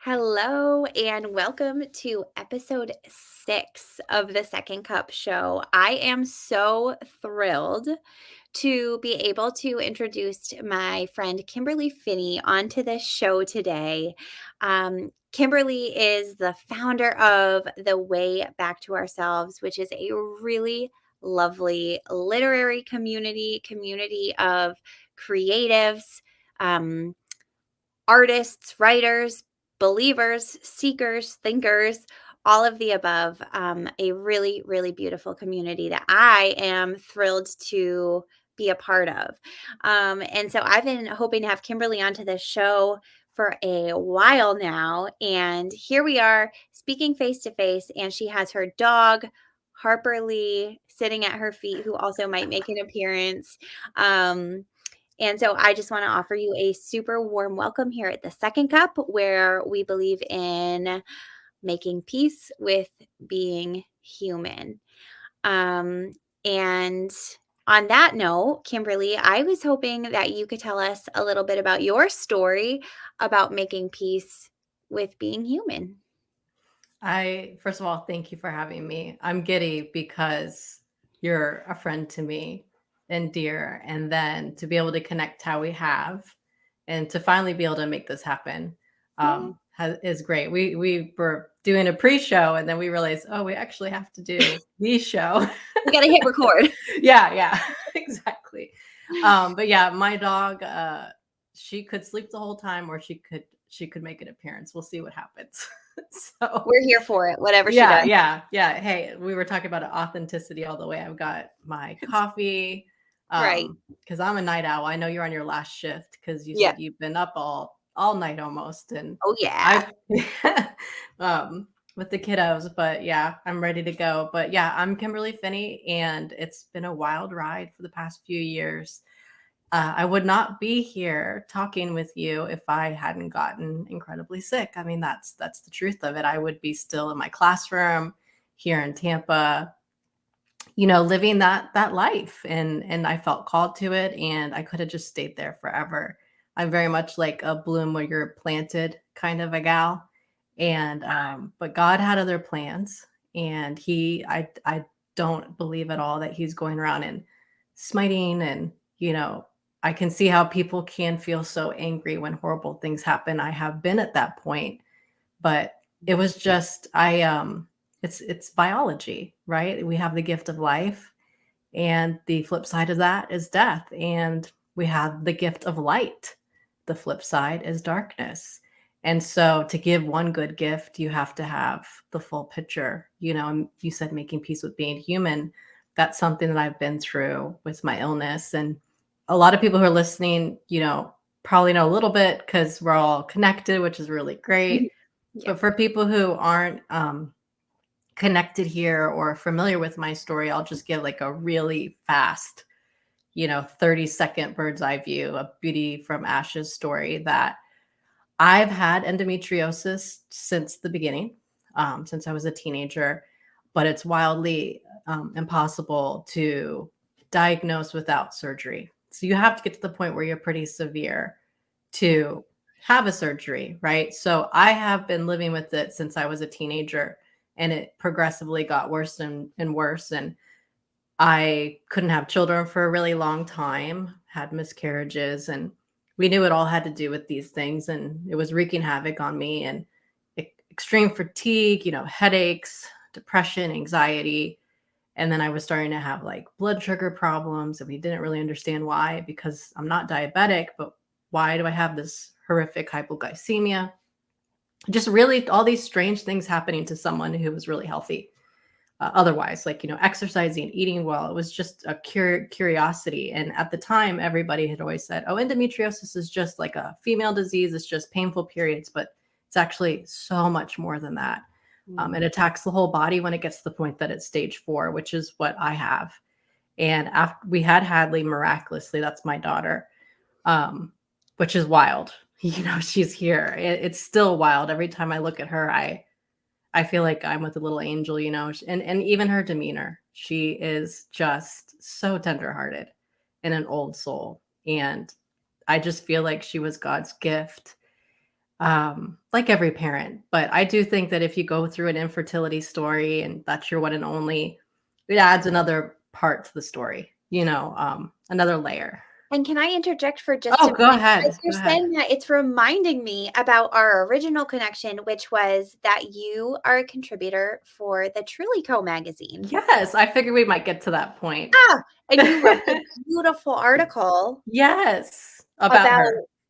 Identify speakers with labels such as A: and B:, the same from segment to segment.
A: Hello, and welcome to episode 6 of the Second Cup Show. I am so thrilled to be able to introduce my friend Kimberly Phinney onto this show today. Kimberly is the founder of The Way Back to Ourselves, which is a really lovely literary community of creatives. Um, Artists, writers, believers, seekers, thinkers, all of the above. A really, really beautiful community that I am thrilled to be a part of. And so I've been hoping to have Kimberly onto this show for a while now. And here we are speaking face to face. And she has her dog, Harper Lee, sitting at her feet, who also might make an appearance. And so I just want to offer you a super warm welcome here at the Second Cup, where we believe in making peace with being human. And on that note, Kimberly, I was hoping that you could tell us a little bit about your story about making peace with being human.
B: First of all, thank you for having me. I'm giddy because you're a friend to me and dear. And then to be able to connect how we have and to finally be able to make this happen
A: Yeah.
B: is great. We were doing a pre-show and then we realized, oh, we actually have to do the show.
A: We got to hit record.
B: Yeah, exactly. But yeah, my dog, she could sleep the whole time or she could make an appearance. We'll see what happens. So
A: We're here for it, whatever she
B: yeah,
A: does.
B: yeah. Hey, we were talking about authenticity all the way. I've got my coffee,
A: Right.
B: because I'm a night owl. I know you're on your last shift because you
A: Yeah.
B: said you've been up all night almost, and
A: Oh, yeah.
B: I've with the kiddos. But yeah, I'm ready to go. But yeah, I'm Kimberly Phinney, and it's been a wild ride for the past few years. I would not be here talking with you if I hadn't gotten incredibly sick. I mean, that's the truth of it. I would be still in my classroom here in Tampa, living that life, and I felt called to it, and I could have just stayed there forever. I'm very much like a bloom where you're planted kind of a gal, and but God had other plans, and I don't believe at all that He's going around and smiting, and I can see how people can feel so angry when horrible things happen. I have been at that point, but it was just it's biology, right? We have the gift of life, and the flip side of that is death, and we have the gift of light. The flip side is darkness. And so to give one good gift, you have to have the full picture. And you said making peace with being human. That's something that I've been through with my illness. And a lot of people who are listening, probably know a little bit because we're all connected, which is really great.
A: Yeah.
B: But for people who aren't connected here or familiar with my story, I'll just give like a really fast, 30-second bird's eye view, a beauty from ashes story that I've had endometriosis since the beginning, since I was a teenager, but it's wildly impossible to diagnose without surgery. So you have to get to the point where you're pretty severe to have a surgery, right? So I have been living with it since I was a teenager, and it progressively got worse and worse. And I couldn't have children for a really long time, had miscarriages, and we knew it all had to do with these things. And it was wreaking havoc on me, and extreme fatigue, headaches, depression, anxiety. And then I was starting to have like blood sugar problems, and we didn't really understand why, because I'm not diabetic, but why do I have this horrific hypoglycemia? Just really all these strange things happening to someone who was really healthy. Otherwise, like, exercising, eating well. It was just a curiosity. And at the time, everybody had always said, oh, endometriosis is just like a female disease. It's just painful periods, but it's actually so much more than that. It attacks the whole body when it gets to the point that it's stage 4, which is what I have. And after we had Hadley, miraculously, that's my daughter, which is wild. She's here. It's still wild. Every time I look at her, I feel like I'm with a little angel, and even her demeanor. She is just so tenderhearted and an old soul. And I just feel like she was God's gift. like every parent. But I do think that if you go through an infertility story and that's your one and only, it adds another part to the story, another layer.
A: And can I interject for just
B: Oh,
A: a
B: go
A: minute? As
B: ahead.
A: you're
B: Go ahead.
A: saying that, it's reminding me about our original connection, which was that you are a contributor for the Truly Co. magazine.
B: Yes, I figured we might get to that point.
A: Ah, and you wrote a beautiful article
B: Yes, about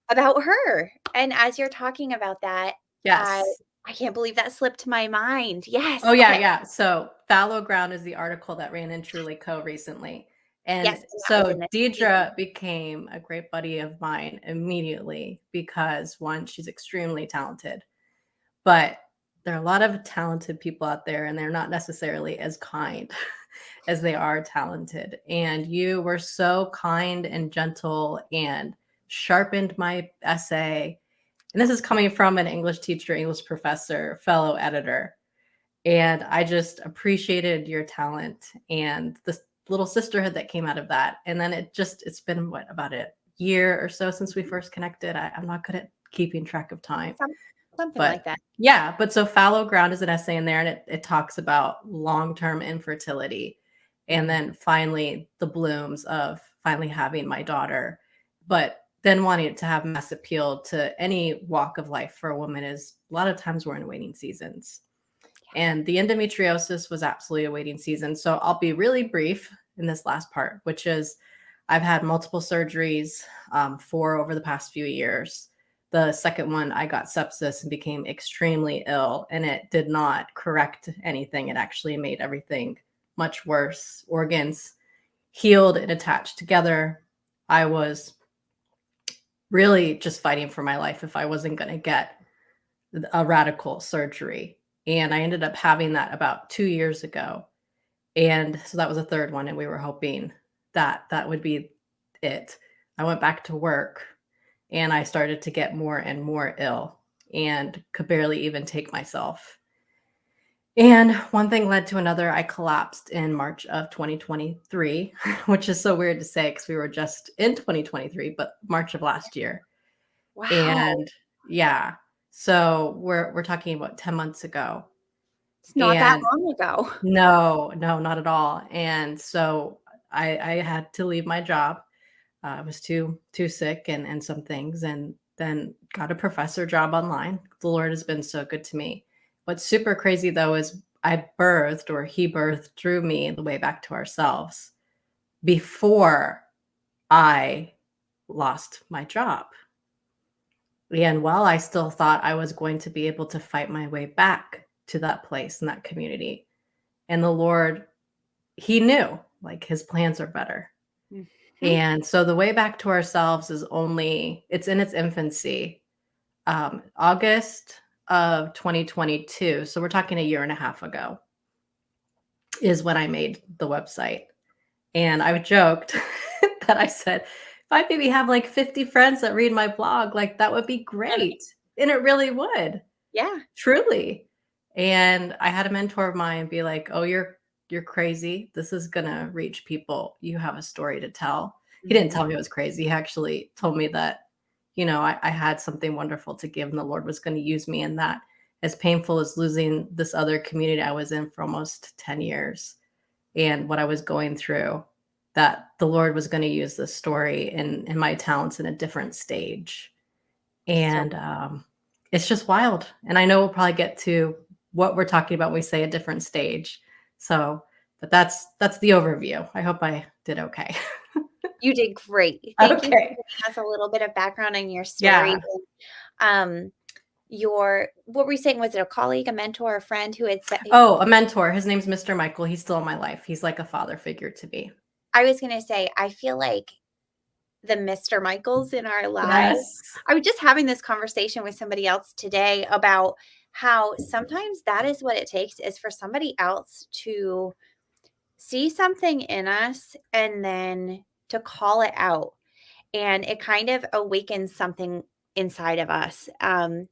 A: about
B: her.
A: her. And as you're talking about that, I
B: Yes.
A: I can't believe that slipped my mind. Yes.
B: Oh, yeah,
A: Okay.
B: yeah. So, Fallow Ground is the article that ran in Truly Co. recently.
A: Yes,
B: And
A: and that was
B: so
A: in this season.
B: Deidre became a great buddy of mine immediately because, one, she's extremely talented, but there are a lot of talented people out there, and they're not necessarily as kind as they are talented. And you were so kind and gentle and sharpened my essay. And this is coming from an English teacher, English professor, fellow editor. And I just appreciated your talent and the little sisterhood that came out of that. And then it's been what, about a year or so since we first connected. I'm not good at keeping track of time.
A: Some something
B: But
A: like that.
B: yeah, but so Fallow Ground is an essay in there, and it talks about long-term infertility and then finally the blooms of finally having my daughter. But then wanting it to have mass appeal to any walk of life for a woman is a lot of times we're in waiting seasons. And the endometriosis was absolutely a waiting season. So I'll be really brief in this last part, which is I've had multiple surgeries, 4 over the past few years. The second one, I got sepsis and became extremely ill, and it did not correct anything. It actually made everything much worse. Organs healed and attached together. I was really just fighting for my life if I wasn't going to get a radical surgery. And I ended up having that about 2 years ago. And so that was a third one, and we were hoping that that would be it. I went back to work and I started to get more and more ill and could barely even take myself. And one thing led to another. I collapsed in March of 2023, which is so weird to say because we were just in 2023, but March of last year.
A: Wow.
B: And yeah, so we're talking about 10 months ago.
A: It's not that
B: And
A: long ago.
B: no, no, not at all. And so I had to leave my job. I was too sick and some things, and then got a professor job online. The Lord has been so good to me. What's super crazy though is I birthed, or he birthed through me, the way back to ourselves before I lost my job. And while I still thought I was going to be able to fight my way back to that place and that community, and the Lord, he knew, like, his plans are better.
A: Mhm.
B: And so the way back to ourselves is it's in its infancy. August of 2022, so we're talking a year and a half ago, is when I made the website. And I joked that I said, if I maybe have like 50 friends that read my blog, like that would be
A: And
B: great. And it really would.
A: yeah.
B: Truly. And I had a mentor of mine be like, "Oh, you're crazy. This is gonna reach people. You have a story to tell." He didn't
A: Mhm.
B: tell me I was crazy. He actually told me that, I had something wonderful to give and the Lord was gonna use me in that. As painful as losing this other community I was in for almost 10 years and what I was going through, that the Lord was gonna use this story and my talents in a different stage.
A: So
B: And, it's just wild, and I know we'll probably get to what we're talking about when we say a different stage. So, but that's the overview. I hope I did okay.
A: you did great. Thank you for
B: Okay.
A: giving us a little bit of background on your story.
B: Yeah.
A: Um, your what were you saying? Was it a colleague, a mentor, a friend who had said
B: Oh, a mentor. His name's Mr. Michael. He's still in my life. He's like a father figure to me.
A: I was gonna say, I feel like the Mr. Michaels in our lives.
B: Yes.
A: I was just having this conversation with somebody else today about how sometimes that is what it takes is for somebody else to see something in us and then to call it out. And it kind of awakens something inside of us. And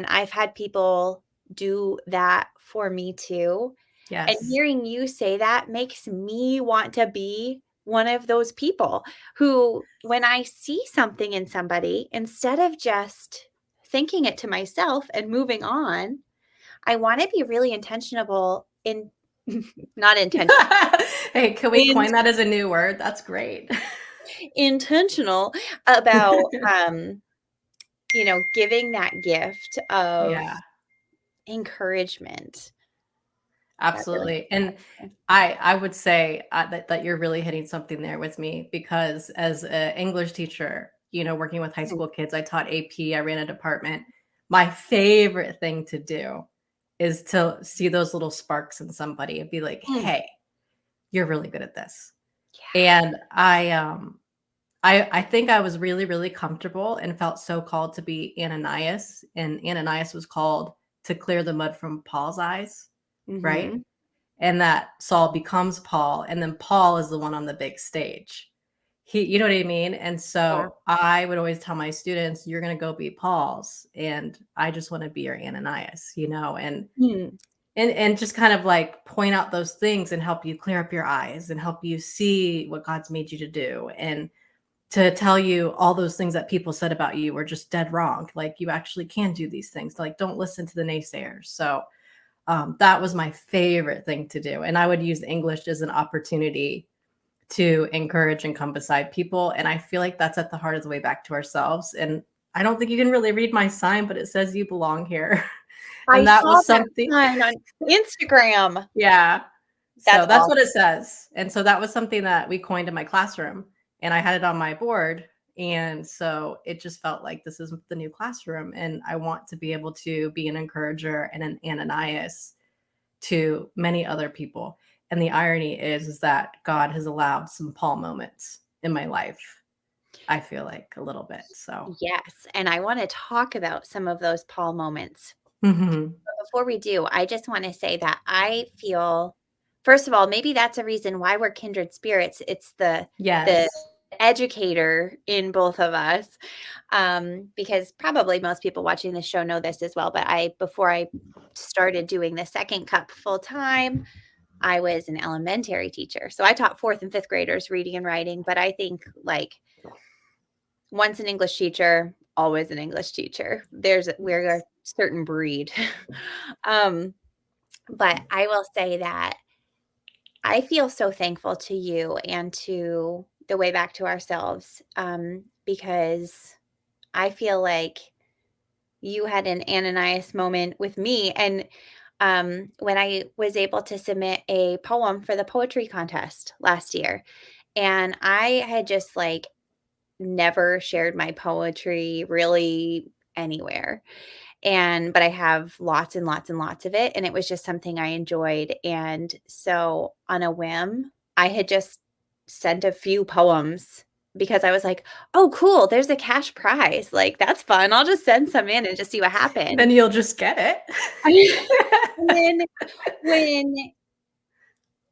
A: I've had people do that for me too. And
B: Yes.
A: hearing you say that makes me want to be one of those people who, when I see something in somebody, instead of just thinking it to myself and moving on. I want to be really intentional in not intentional,
B: Hey, can we
A: in,
B: coin that as a new word? That's great.
A: intentional about giving that gift of
B: Yeah.
A: encouragement. That really
B: Absolutely. And I would say that you're really hitting something there with me because as an English teacher, working with high
A: Mhm.
B: school kids, I taught AP, I ran a department. My favorite thing to do is to see those little sparks in somebody and be like,
A: Mm.
B: "Hey, you're really good at this."
A: Yeah.
B: And I think I was really, really comfortable and felt so called to be Ananias, and Ananias was called to clear the mud from Paul's eyes, right?
A: Mhm.
B: And that Saul becomes Paul, and then Paul is the one on the big stage. You know what I mean? And
A: Yeah.
B: so I would always tell my students, "You're gonna go be Paul's, and I just wanna be your Ananias,"
A: Mm.
B: and just kind of like point out those things and help you clear up your eyes and help you see what God's made you to do, and to tell you all those things that people said about you were just dead wrong. Like you actually can do these things. Like don't listen to the naysayers. So that was my favorite thing to do. And I would use English as an opportunity to encourage and come beside people. And I feel like that's at the heart of the way back to ourselves. And I don't think you can really read my sign, but it says you belong here.
A: I
B: And that
A: saw
B: was
A: that
B: something,
A: sign on Instagram.
B: yeah. So
A: That's
B: that's what
A: awesome.
B: it says. And so that was something that we coined in my classroom and I had it on my board. And so it just felt like this is the new classroom. And I want to be able to be an encourager and an Ananias to many other people. And the irony is that God has allowed some Paul moments in my life. I feel like a little bit. So,
A: Yes, and I wanna talk about some of those Paul moments.
B: mhm.
A: But before we do, I just wanna say that I feel first of all, maybe that's a reason why we're kindred spirits. It's the
B: Yes.
A: educator in both of us, because probably most people watching this show know this as well, but I before I started doing the second cup full time, I was an elementary teacher. So I taught 4th and 5th graders reading and writing, but I think, like, once an English teacher, always an English teacher. We're a certain breed. Um, but I will say that I feel so thankful to you and to the way back to ourselves, because I feel like you had an Ananias moment with me, and, when I was able to submit a poem for the poetry contest last year, and I had just, like, never shared my poetry really anywhere. But I have lots and lots and lots of it, and it was just something I enjoyed, and so on a whim, I had just sent a few poems because I was like, "Oh, cool, there's a cash prize, like, that's fun, I'll just send some in and just see what
B: Then
A: happens."
B: you'll just get it.
A: And then when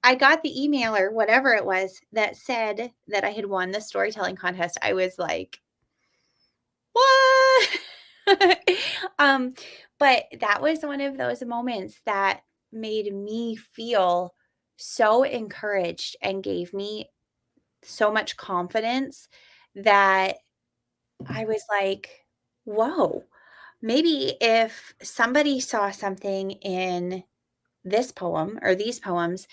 A: I got the email or whatever it was that said that I had won the storytelling contest, I was like, "What?" Um, but that was one of those moments that made me feel so encouraged and gave me so much confidence that I was like, "Whoa, maybe if somebody saw something in this poem or these poems,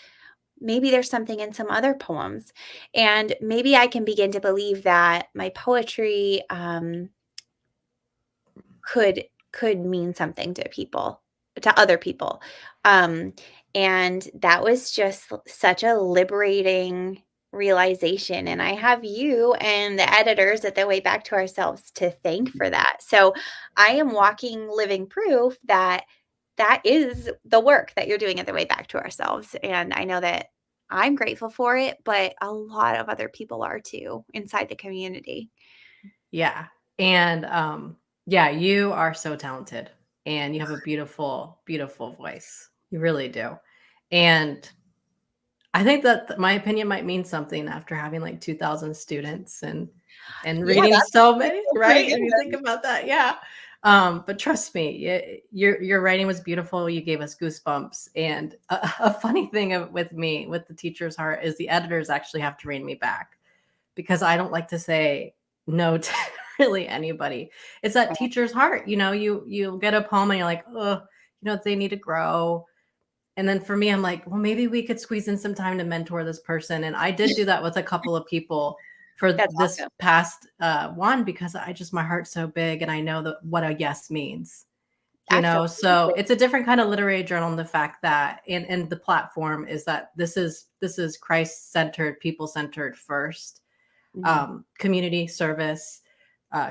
A: maybe there's something in some other poems, and maybe I can begin to believe that my poetry, could could mean something to other people." Um, and that was just such a liberating realization, and I have you and the editors at the Way Back to Ourselves to thank for that. So, I am walking living proof that that is the work that you're doing at the Way Back to Ourselves, and I know that I'm grateful for it, but a lot of other people are too inside the community.
B: Yeah. And yeah, you are so talented and you have a beautiful, beautiful voice. You really do. And I think that my opinion might mean something after having like 2,000 students and
A: Yeah,
B: reading
A: that's
B: so many,
A: that's pretty
B: right? If you think
A: good.
B: about that, yeah. But trust me, your writing was beautiful. You gave us goosebumps. And a funny thing with me, with the teacher's heart, is the editors actually have to rein me back because I don't like to say no to really anybody. It's that teacher's heart. You get a poem and you're like, oh, they need to grow. And then for me, I'm like, well, maybe we could squeeze in some time to mentor this person. And I did do that with a couple of people for
A: That's
B: this
A: awesome.
B: past one, because my heart's so big and I know that what a yes means. So
A: Absolutely.
B: it's a different kind of literary journal, and the fact that and the platform is that this is Christ-centered, people-centered first,
A: Mhm.
B: community service,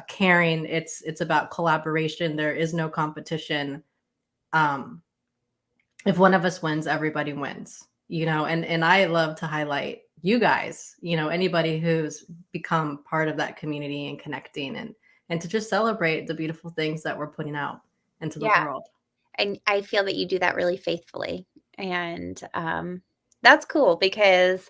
B: caring. It's about collaboration. There is no competition. um if one of us wins, everybody wins. And I love to highlight you guys, anybody who's become part of that community and connecting, and to just celebrate the beautiful things that we're putting out into the
A: Yeah.
B: world.
A: And I feel that you do that really faithfully. And that's cool because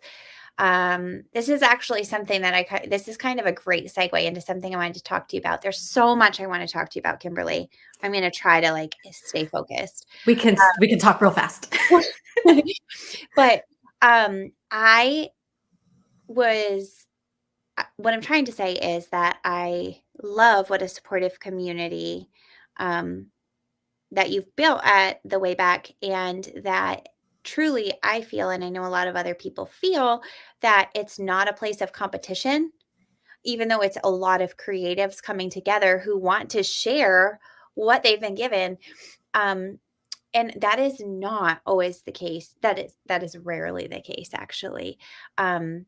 A: this is actually something that this is kind of a great segue into something I wanted to talk to you about. There's so much I want to talk to you about, Kimberly. I'm going to try to like stay focused.
B: We can talk real fast.
A: But I was what I'm trying to say is that I love what a supportive community um, that you've built at the way back, and that truly I feel, and I know a lot of other people feel, that it's not a place of competition, even though it's a lot of creatives coming together who want to share what they've been given. Um, and that is not always the case. That is rarely the case, actually, um,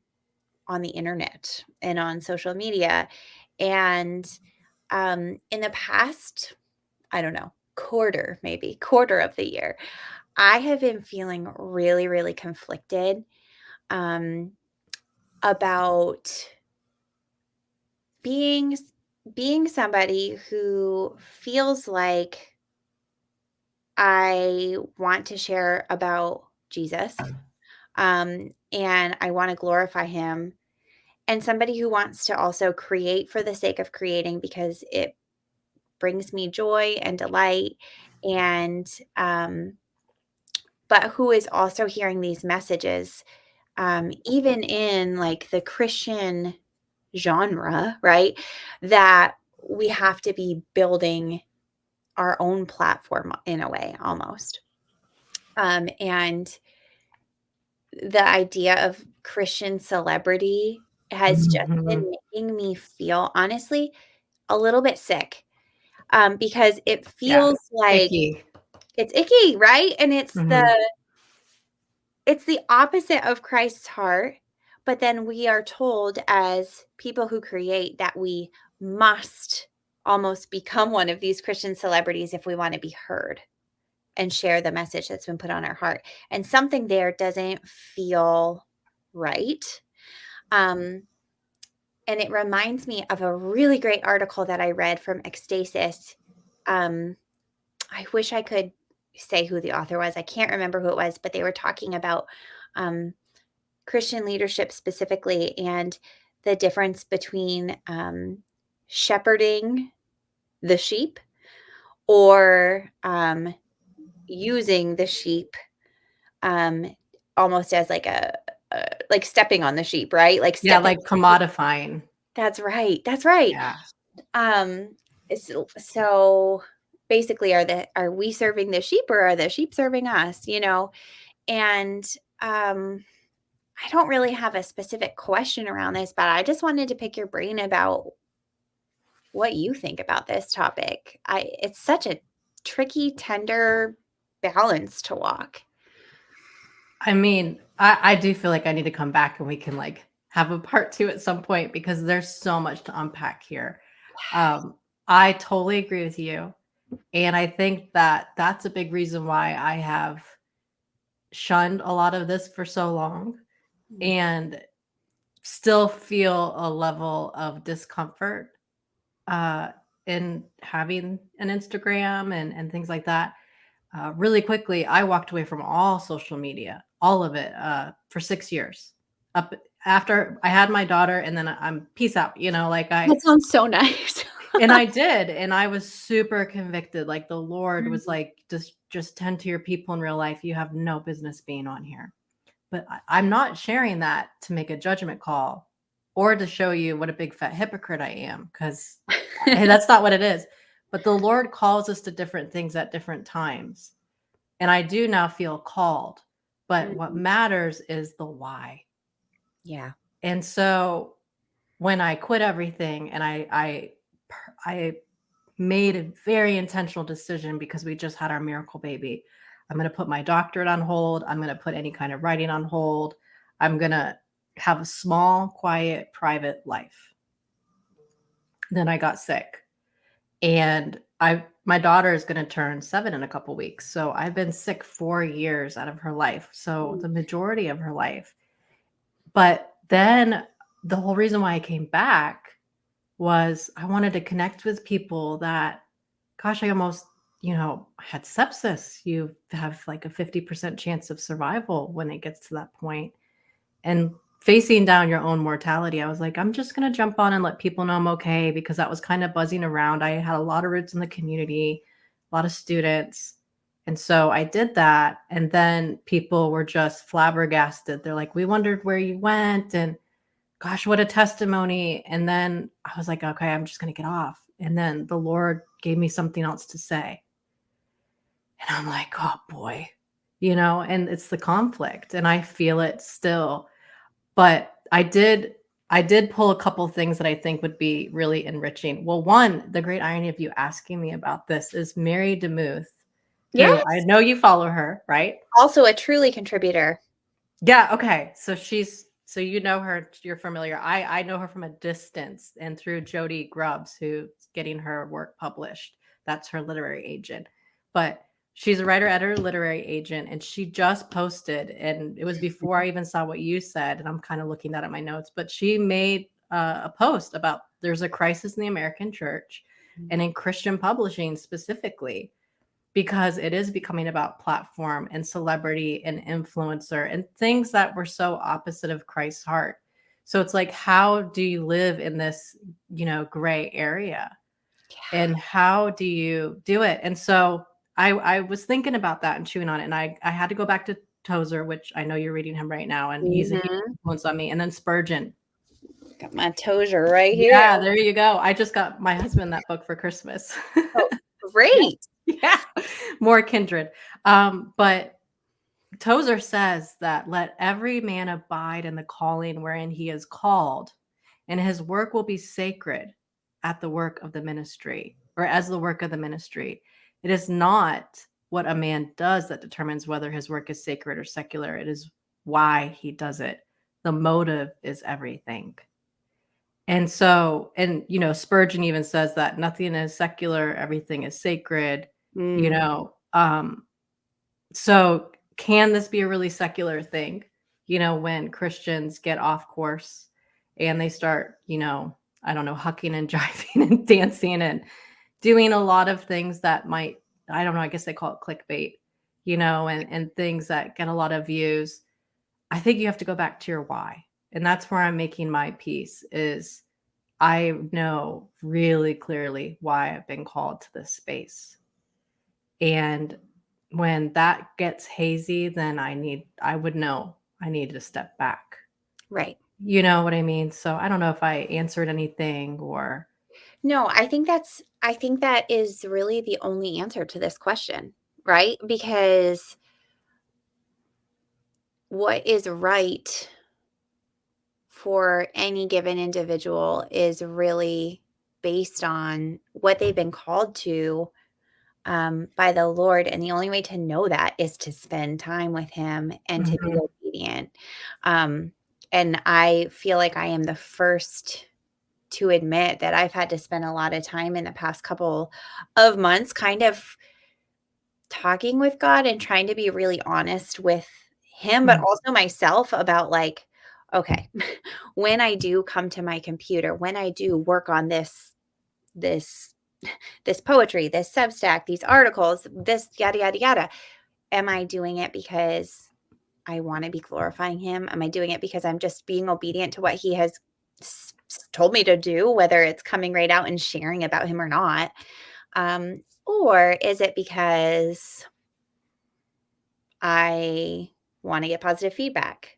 A: on the internet and on social media. And in the past, I don't know, quarter of the year, I have been feeling really, really conflicted um, about being being somebody who feels like I want to share about Jesus, and I want to glorify him, and somebody who wants to also create for the sake of creating because it brings me joy and delight, and but who is also hearing these messages, even in like the Christian genre, right? That we have to be building our own platform in a way almost. And the idea of Christian celebrity has just
B: Mhm.
A: been making me feel honestly a little bit sick, because it
B: Yeah.
A: feels like
B: Icky.
A: it's icky, right? And
B: Mhm.
A: it's the opposite of Christ's heart, but then we are told as people who create that we must almost become one of these Christian celebrities if we want to be heard and share the message that's been put on our heart. And something there doesn't feel right. Um, and it reminds me of a really great article that I read from Ecstasis. Um, I wish I could say who the author was. I can't remember who it was, but they were talking about um, Christian leadership specifically, and the difference between shepherding the sheep or using the sheep um, almost as like like stepping on the sheep, right? Like
B: Yeah,
A: stepping.
B: like commodifying.
A: That's right. That's right.
B: Yeah.
A: Um, so basically, are we serving the sheep or are the sheep serving us? And I don't really have a specific question around this, but I just wanted to pick your brain about what you think about this topic. It's such a tricky, tender balance to walk.
B: I mean, I do feel like I need to come back and we can like have a part two at some point, because there's so much to unpack here. Um, I totally agree with you. And I think that that's a big reason why I have shunned a lot of this for so long,
A: Mm,
B: and still feel a level of discomfort uh, in having an Instagram and things like that. Really quickly, I walked away from all social media, all of it, for 6 years. Up after I had my daughter, and then I'm peace out. Like
A: that sounds so nice.
B: and I did, and I was super convicted. Like the Lord was
A: Mhm.
B: like, just tend to your people in real life. You have no business being on here. But I'm not sharing that to make a judgment call or to show you what a big fat hypocrite I am, because Hey, that's not what it is. But the Lord calls us to different things at different times. And I do now feel called. But what
A: Mhm.
B: matters is the why.
A: Yeah.
B: And so when I quit everything and I made a very intentional decision because we just had our miracle baby. I'm going to put my doctorate on hold. I'm going to put any kind of writing on hold. I'm going to have a small, quiet, private life. Then I got sick. And my daughter is going to turn 7 in a couple weeks. So I've been sick 4 years out of her life. So
A: Mm.
B: the majority of her life. But then the whole reason why I came back was I wanted to connect with people that, gosh, I almost, had sepsis. You have like a 50% chance of survival when it gets to that point. And facing down your own mortality, I was like, I'm just going to jump on and let people know I'm okay, because that was kind of buzzing around. I had a lot of roots in the community, a lot of students. And so I did that. And then people were just flabbergasted. They're like, we wondered where you went. And gosh, what a testimony. And then I was like, okay, I'm just going to get off. And then the Lord gave me something else to say. And I'm like, oh boy, and it's the conflict and I feel it still. But I did pull a couple things that I think would be really enriching. Well, one, the great irony of you asking me about this is Mary DeMuth, who I
A: Yes.
B: know you follow her, right?
A: Also a truly contributor.
B: Yeah, okay. So you know her, you're familiar. I know her from a distance and through Jody Grubbs, who's getting her work published. That's her literary agent. But she's a writer, editor, literary agent, and she just posted, and it was before I even saw what you said, and I'm kind of looking that at my notes, but she made a post about there's a crisis in the American church and in Christian publishing specifically, because it is becoming about platform and celebrity and influencer and things that were so opposite of Christ's heart. So it's like, how do you live in this, gray area? And how do you do it? And so I was thinking about that and chewing on it. And I had to go back to Tozer, which I know you're reading him right now, and he's a huge
A: Mhm.
B: influence on me. And then Spurgeon.
A: Got my Tozier right here.
B: Yeah, there you go. I just got my husband that book for Christmas.
A: Oh,
B: Yeah.
A: great.
B: Yeah. More kindred. But Tozer says that let every man abide in the calling wherein he is called, and his work will be sacred at the work of the ministry, or as the work of the ministry. It is not what a man does that determines whether his work is sacred or secular. It is why he does it. The motive is everything. And so, and Spurgeon even says that nothing is secular, everything is sacred, you
A: Mm.
B: know. So can this be a really secular thing? When Christians get off course and they start, I don't know, hucking and jiving and dancing and doing a lot of things that might, I don't know, I guess they call it clickbait, and things that get a lot of views. I think you have to go back to your why. And that's where I'm making my piece is I know really clearly why I've been called to this space. And when that gets hazy, then I would know I need to step back.
A: Right.
B: You know what I mean? So I don't know if I answered anything or
A: No, I think that is really the only answer to this question, right? Because what is right for any given individual is really based on what they've been called to by the Lord. And the only way to know that is to spend time with Him and to be
B: Mhm,
A: obedient. Um, and I feel like I am the first to admit that I've had to spend a lot of time in the past couple of months kind of talking with God and trying to be really honest with Him, but
B: mm,
A: also myself about like, okay, when I do come to my computer, when I do work on this this poetry, this Substack, these articles, this yada yada yada, am I doing it because I want to be glorifying Him? Am I doing it because I'm just being obedient to what He has told me to do, whether it's coming right out and sharing about Him or not? Or is it because I want to get positive feedback?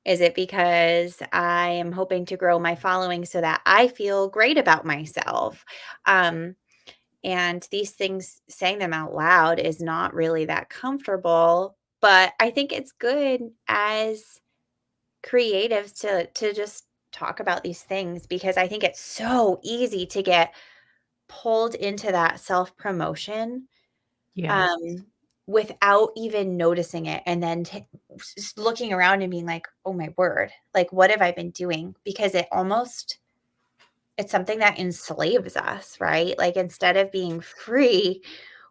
A: Is it because I am hoping to grow my following so that I feel great about myself? Um, and these things, saying them out loud is not really that comfortable, but I think it's good as creatives to just talk about these things because I think it's so easy to get pulled into that self-promotion,
B: Yes.
A: um, without even noticing it, and then looking around and being like, "Oh my word, like what have I been doing?" Because it's something that enslaves us, right? Like instead of being free,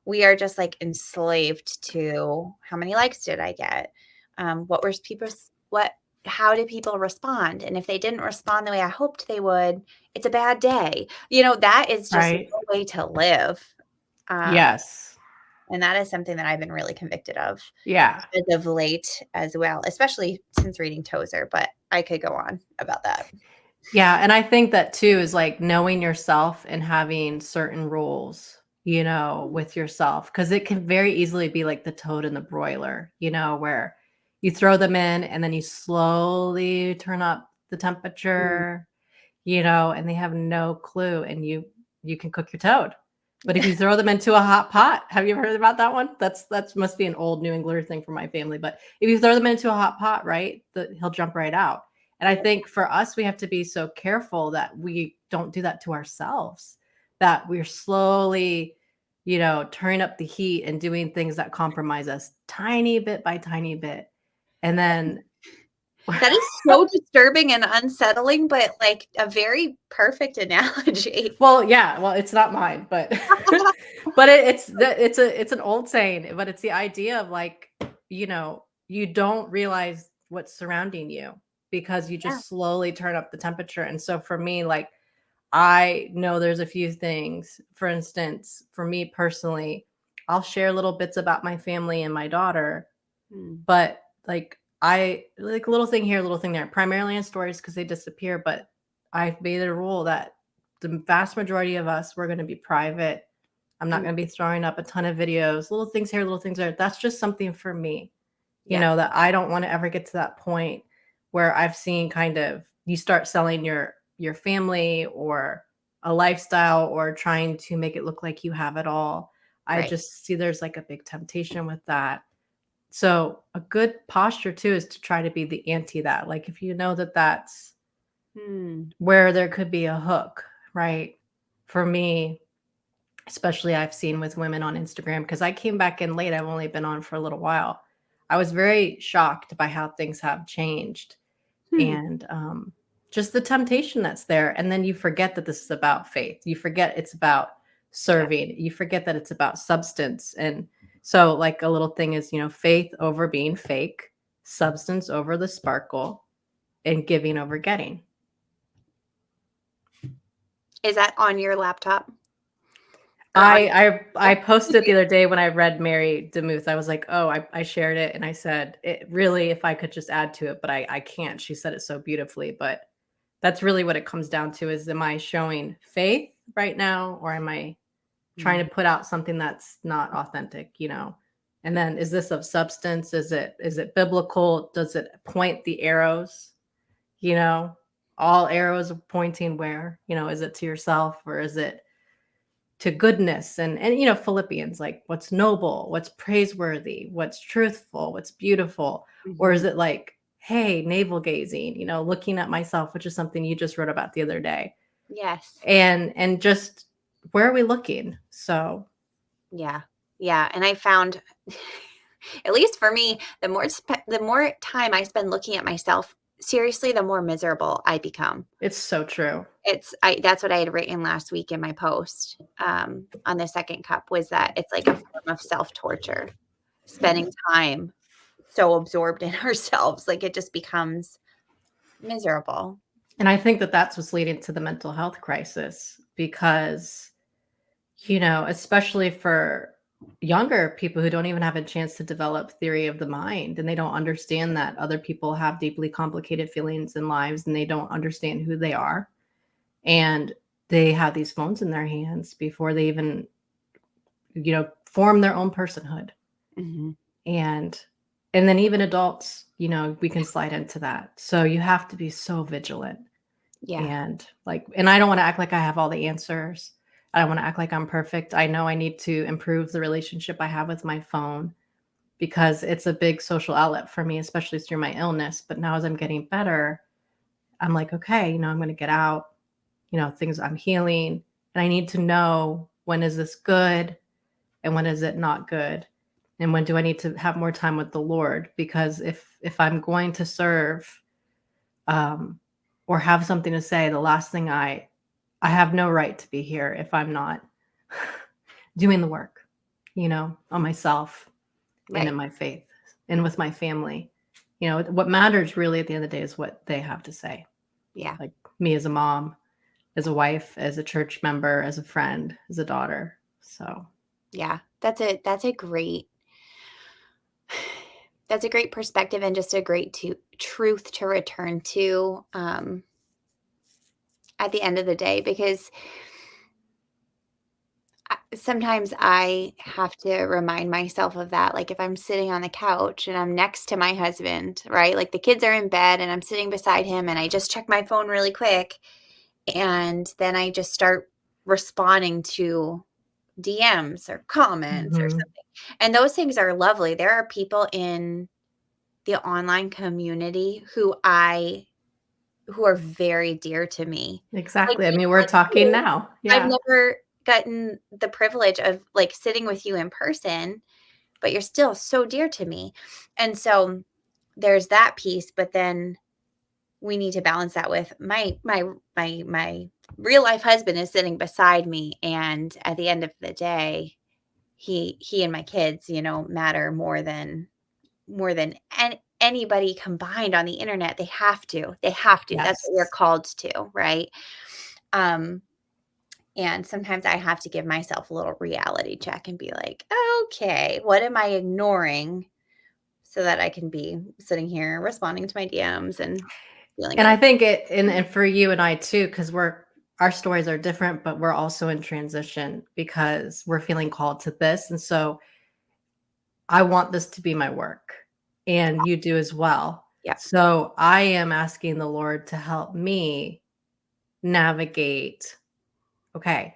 A: we are just like enslaved to how many likes did I get? What were people's what how did people respond? And if they didn't respond the way I hoped they would, it's a bad day. That is just
B: Right.
A: no way to live. Um,
B: Yes.
A: and that is something that I've been really convicted of
B: Yeah.
A: as of late as well, especially since reading Tozer, but I could go on about that.
B: Yeah, and I think that too is like knowing yourself and having certain rules, with yourself, because it can very easily be like the toad in the broiler, where you throw them in and then you slowly turn up the
A: Mm.
B: temperature, and they have no clue, and you can cook your toad. But if you throw them into a hot pot, have you ever heard about that one? That's must be an old New Englander thing from my family. But if you throw them into a hot pot, right, he'll jump right out. And I think for us, we have to be so careful that we don't do that to ourselves, that we're slowly, turning up the heat and doing things that compromise us tiny bit by tiny bit. And then,
A: That is so disturbing and unsettling, but, like, a very perfect analogy.
B: well, yeah, well, it's not mine, but but it's an old saying, but it's the idea of like, you don't realize what's surrounding you because you
A: Yeah.
B: just slowly turn up the temperature. And so for me, like, I know there's a few things. For instance, for me personally, I'll share little bits about my family and my daughter,
A: Mm,
B: but like I like a little thing here, a little thing there, primarily in stories because they disappear. But I've made it a rule that the vast majority of us, we're going to be private. I'm not
A: mm,
B: going to be throwing up a ton of videos, little things here, little things there. That's just something for me,
A: yeah,
B: that I don't want to ever get to that point where I've seen kind of you start selling your family or a lifestyle or trying to make it look like you have it all. I
A: right.
B: just see there's like a big temptation with that. So a good posture too is to try to be the anti that. Like if you know that that's
A: Mm,
B: where there could be a hook, right? For me, especially I've seen with women on Instagram because I came back in late. I've only been on for a little while. I was very shocked by how things have changed
A: hmm,
B: and just the temptation that's there. And then you forget that this is about faith. You forget it's about
A: yeah,
B: serving. You forget that it's about substance. And so, like, a little thing is, faith over being fake, substance over the sparkle, and giving over getting.
A: is that on your laptop or on
B: I
A: your
B: posted the other day when I read Mary DeMuth. I was like, oh, I shared it and I said, it really, if I could just add to it, but I can't. She said it so beautifully. But that's really what it comes down to is am I showing faith right now or am I trying
A: Mm,
B: to put out something that's not authentic, And then is this of substance? Is it biblical? Does it point the arrows? You know, all arrows are pointing where, is it to yourself or is it to goodness and Philippians, like what's noble, what's praiseworthy, what's truthful, what's beautiful, or is
A: mhm.
B: it like, hey, navel gazing, looking at myself, which is something you just wrote about the other day,
A: Yes.
B: and just where are we looking? So
A: Yeah. Yeah, and I found at least for me, the more time I spend looking at myself, seriously, the more miserable I become.
B: it's so true.
A: That's what I had written last week in my post, on the second cup was that it's like a form of self-torture, spending time so absorbed in ourselves, like, it just becomes miserable.
B: And I think that that's what's leading to the mental health crisis because especially for younger people who don't even have a chance to develop theory of the mind and they don't understand that other people have deeply complicated feelings and lives and they don't understand who they are. And they have these phones in their hands before they even, form their own personhood.
A: Mhm.
B: And And then even adults, we can slide into that. So you have to be so vigilant.
A: Yeah.
B: And I don't want to act like I have all the answers. I don't want to act like I'm perfect. I know I need to improve the relationship I have with my phone because it's a big social outlet for me, especially through my illness. But now as I'm getting better, I'm like, okay, I'm going to get out, things I'm healing. And I need to know, when is this good and when is it not good? And when do I need to have more time with the Lord? Because if I'm going to serve, or have something to say, the last thing I have no right to be here if I'm not doing the work, on myself and in
A: Right.
B: my faith and with my family. What matters really at the end of the day is what they have to say.
A: Yeah.
B: Like me as a mom, as a wife, as a church member, as a friend, as a daughter. So
A: Yeah. That's a great perspective and just a great truth to return to at the end of the day, because sometimes I have to remind myself of that. Like if I'm sitting on the couch and I'm next to my husband, right? Like the kids are in bed and I'm sitting beside him and I just check my phone really quick and then I just start responding to DMs or comments or
B: mhm.
A: something. And those things are lovely. There are people in the online community who are very dear to me. Like
B: Exactly. I mean,
A: people
B: we're
A: like
B: talking
A: you.
B: now.
A: I've
B: Yeah.
A: never gotten the privilege of, like, sitting with you in person, but you're still so dear to me. And so there's that piece, but then we need to balance that with my real life husband is sitting beside me, and at the end of the day, he and my kids, matter more than anybody combined on the internet. They have to. They have to. That's what we're
B: Yes.
A: called to, right? Um, and sometimes I have to give myself a little reality check and be like, "Okay, what am I ignoring so that I can be sitting here responding to my DMs and feeling
B: And I
A: good?"
B: think and for you and I too, because our stories are different, but we're also in transition because we're feeling called to this. And so I want this to be my work, and you do as well.
A: Yep.
B: So I am asking the Lord to help me navigate, okay,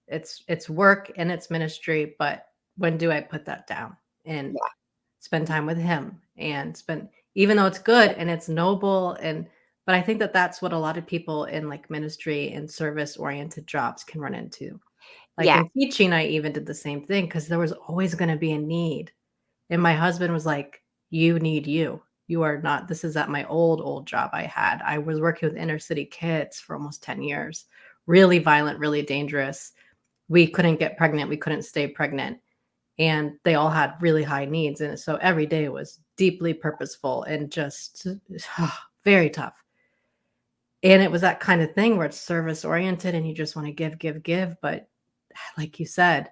B: it's work and it's ministry, but when do I put that down and
A: Yeah.
B: spend time with him and spend, even though it's good and it's noble, but I think that that's what a lot of people in like ministry and service oriented jobs can run into. Like
A: Yeah.
B: in teaching, I even did the same thing because there was always going to be a need. And my husband was like, "You need you. You are not, this is at my old job I had. I was working with inner city kids for almost 10 years, really violent, really dangerous. We couldn't get pregnant. We couldn't stay pregnant. And they all had really high needs. And so every day was deeply purposeful and just very tough. And it was that kind of thing where it's service oriented and you just want to give, give, give. But like you said,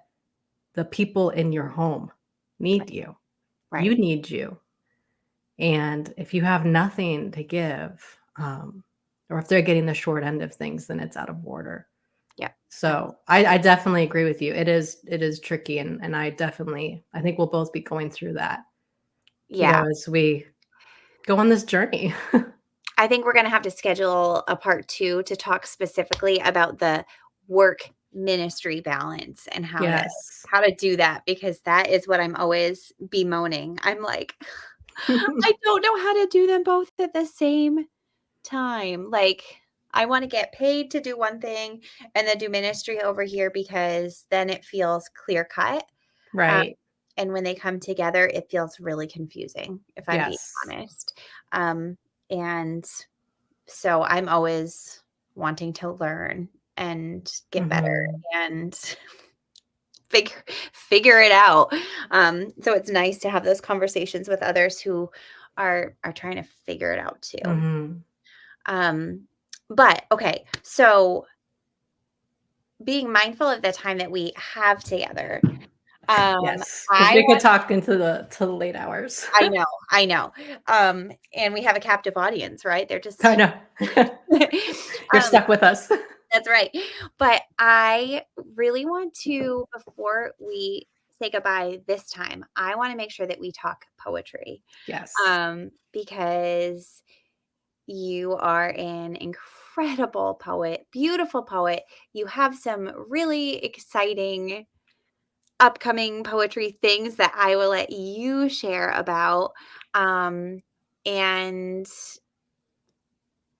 B: the people in your home need
A: Right.
B: you. You
A: Right.
B: need you. And if you have nothing to give, or if they're getting the short end of things, then it's out of order.
A: Yep.
B: So I definitely agree with you. It is tricky, and I think we'll both be going through that,
A: Yeah.
B: as we go on this journey.
A: I think we're gonna have to schedule a part 2 to talk specifically about the work ministry balance and how to
B: Yes.
A: do that, because that is what I'm always bemoaning. I'm like, I don't know how to do them both at the same time. Like, I wanna get paid to do one thing and then do ministry over here because then it feels clear cut. Um,
B: Right.
A: and when they come together, it feels really confusing, if I'm being
B: Yes.
A: honest. And so I'm always wanting to learn and get better
B: Mhm.
A: and figure figure it out. So it's nice to have those conversations with others who are trying to figure it out too.
B: Mhm.
A: Um, but okay, so being mindful of the time that we have together.
B: Yes, because
A: I
B: we could
A: want
B: talk into the late hours.
A: I know. And we have a captive audience, right? They're
B: I
A: just
B: know. You're
A: um
B: stuck with us.
A: That's right. But I really want to, before we say goodbye this time, I want to make sure that we talk poetry,
B: Yes.
A: because you are an incredible poet, beautiful poet. You have some really exciting upcoming poetry things that I will let you share about. And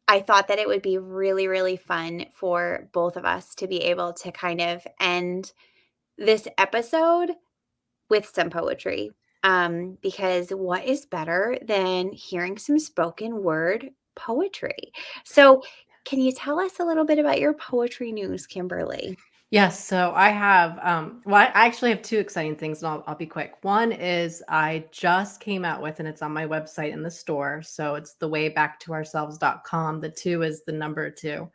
A: I thought that it would be really, really fun for both of us to be able to kind of end this episode with some poetry. Because what is better than hearing some spoken word poetry? So, can you tell us a little bit about your poetry news, Kimberly?
B: Yes, so I have well, I actually have two exciting things, and I'll be quick. One is I just came out with, and it's on my website in the store. So it's thewaybacktourselves.com. The two is the number two.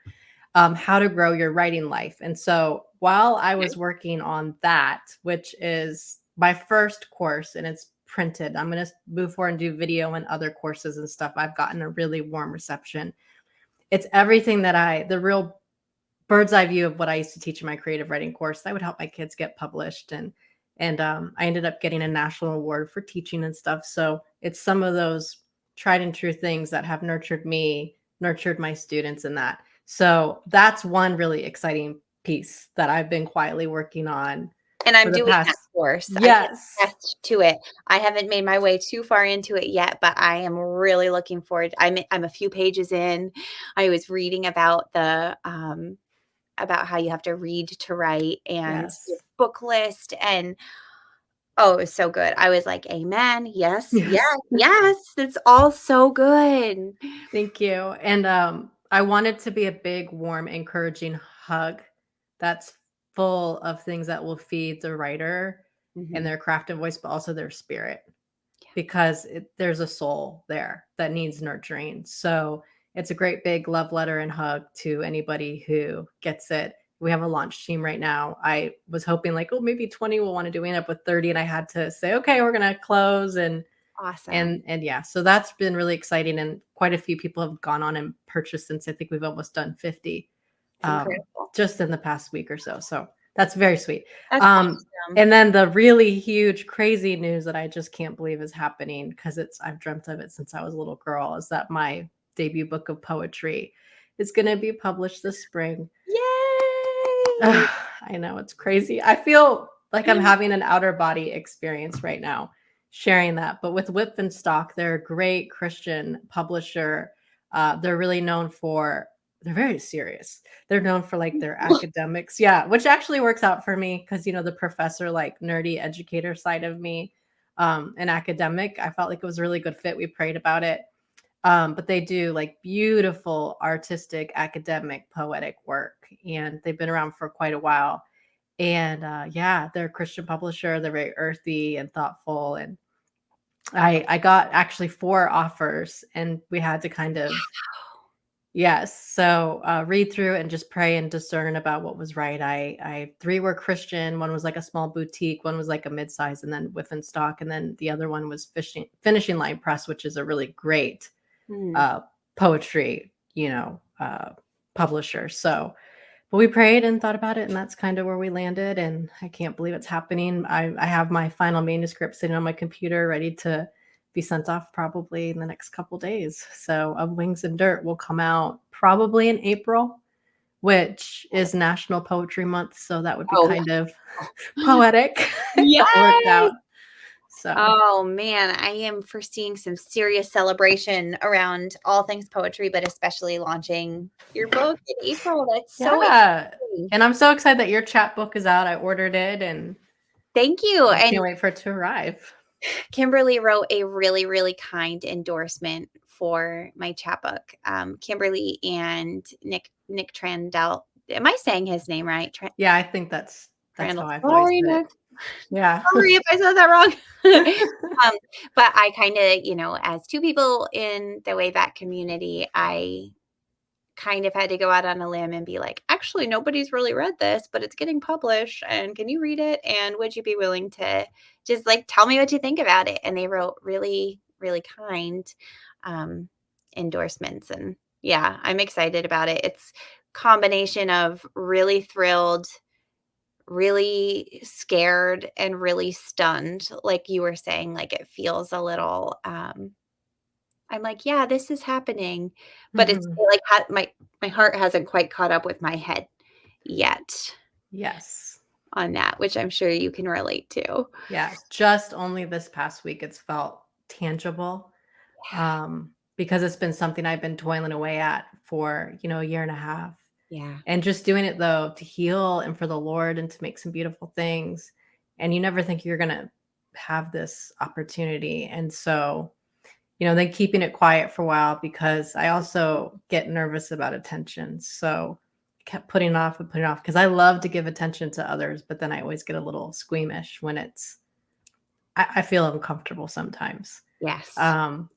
B: How to grow your writing life. And so while I
A: Okay.
B: was working on that, which is my first course and it's printed, I'm going to move forward and do video and other courses and stuff. I've gotten a really warm reception. It's everything that the real bird's eye view of what I used to teach in my creative writing course. That would help my kids get published. And I ended up getting a national award for teaching and stuff. So it's some of those tried and true things that have nurtured me, nurtured my students in that. So that's one really exciting piece that I've been quietly working on
A: And I'm
B: for the
A: doing that
B: past.
A: course. I can
B: Yes.
A: attest to it. I haven't made my way too far into it yet, but I am really looking forward. I'm a few pages in. I was reading about how you have to read to write and your
B: Yes.
A: book list, and oh, it was so good. I was like, "Amen. Yes, yes,
B: Yes.
A: yes. It's all so good."
B: Thank you. And I want it to be a big, warm, encouraging hug that's full of things that will feed the writer and
A: Mhm.
B: their craft and voice, but also their spirit, because there's a soul there that needs nurturing. So it's a great big love letter and hug to anybody who gets it. We have a launch team right now. I was hoping like, oh, maybe 20 will want to do. We end up with 30, and I had to say, okay, we're gonna close.
A: Awesome.
B: And yeah, so that's been really exciting, and quite a few people have gone on and purchased since. I think we've almost done 50
A: It's incredible.
B: just in the past week or so. So that's very sweet.
A: That's
B: Um,
A: awesome.
B: and then the really huge, crazy news that I just can't believe is happening, because I've dreamt of it since I was a little girl, is that my debut book of poetry is going to be published this spring.
A: Yay!
B: I know, it's crazy. I feel like I'm having an outer body experience right now sharing that. But with Whip and Stock, they're a great Christian publisher. They're really known for, they're very serious. They're known for like their academics. Yeah, which actually works out for me because, the professor, like nerdy educator side of me, an academic, I felt like it was a really good fit. We prayed about it. But they do like beautiful artistic, academic, poetic work, and they've been around for quite a while. And yeah, they're a Christian publisher. They're very earthy and thoughtful. And I got actually 4 offers, and we had to kind of, yes, so read through and just pray and discern about what was right. I 3 were Christian. One was like a small boutique. One was like a midsize, and then Whiff and Stock, and then the other one was Finishing Line Press, which is a really great
A: Mm.
B: uh, poetry, publisher. So, but we prayed and thought about it, and that's kind of where we landed. And I can't believe it's happening. I have my final manuscript sitting on my computer, ready to be sent off probably in the next couple days. So, Of Wings and Dirt will come out probably in April, which is National Poetry Month. So that would be
A: Oh,
B: kind of poetic if that worked
A: yes!
B: out. So
A: Oh, man, I am foreseeing some serious celebration around all things poetry, but especially launching your book in April. That's so
B: yeah.
A: exciting.
B: And I'm so excited that your chapbook is out. I ordered it, and
A: Thank you,
B: I
A: and
B: can't wait for it to arrive.
A: Kimberly wrote a really, really kind endorsement for my chapbook. Kimberly and Nick Trandell. Am I saying his name right?
B: Yeah, I think that's
A: Trandell.
B: how I've always
A: Sorry,
B: said it.
A: Nick.
B: Yeah.
A: Sorry if I said that wrong. But I kind of, as two people in the Wayback community, I kind of had to go out on a limb and be like, actually, nobody's really read this, but it's getting published. And can you read it? And would you be willing to just like tell me what you think about it? And they wrote really, really kind um, endorsements. And yeah, I'm excited about it. It's combination of really thrilled, really scared and really stunned, like you were saying, like, it feels a little, I'm like, "Yeah, this is happening," but it's
B: Mhm.
A: like my heart hasn't quite caught up with my head yet
B: Yes.
A: on that, which I'm sure you can relate to.
B: Yes. Just only this past week it's felt tangible, because it's been something I've been toiling away at for, a year and a half.
A: Yeah.
B: And just doing it though to heal and for the Lord and to make some beautiful things. And you never think you're gonna have this opportunity. And so, then keeping it quiet for a while because I also get nervous about attention. So kept putting off and putting off because I love to give attention to others, but then I always get a little squeamish when I feel uncomfortable sometimes.
A: Yes.